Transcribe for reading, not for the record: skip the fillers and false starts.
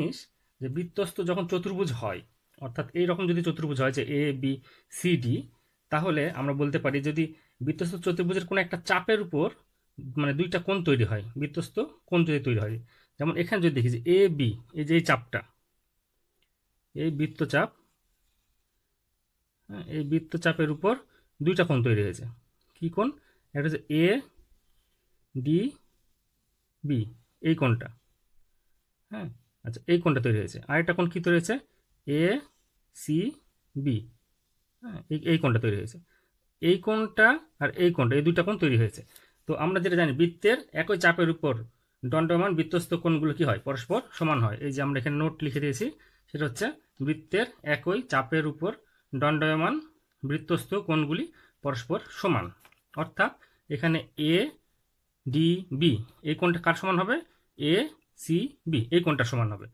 জিনিস যে বৃত্তস্থ যখন চতুর্ভুজ হয়, অর্থাৎ এই রকম যদি চতুর্ভুজ হয় যে এ বি সি ডি, তাহলে আমরা বলতে পারি যদি বৃত্তস্থ চতুর্ভুজের কোনো একটা চাপের উপর মানে দুইটা কোণ তৈরি হয়, বৃত্তস্থ কোণ যদি তৈরি হয়, যেমন এখানে যদি দেখি যে এ বি, এই যে এই চাপটা, এই বৃত্তচাপ, হ্যাঁ, এই বৃত্তচাপের উপর দুইটা কোণ তৈরি হয়েছে। কি কোণ? একটা হচ্ছে এ ডি বি, এই কোণটা, হ্যাঁ, আচ্ছা এই কোণটা তৈরি হয়েছে। আরেকটা কোণ কি তৈরি হয়েছে? এ সি বি, হ্যাঁ, এই কোণটা তৈরি হয়েছে। এই কোণটা আর এই কোণটা, এই দুইটা কোণ তৈরি হয়েছে। তো আমরা যেটা জানি বৃত্তের একই চাপের উপর দণ্ডায়মান বৃত্তস্থ কোণগুলো কি হয়? পরস্পর সমান হয়। এই যে আমরা এখানে নোট লিখে দিয়েছি, সেটা হচ্ছে বৃত্তের একই চাপের উপর দণ্ডায়মান বৃত্তস্থ কোণগুলি পরস্পর সমান। অর্থাৎ এখানে এ ডি বি, এই কোণটা কার সমান হবে? এ সি বি, এই কোণটা সমান হবে।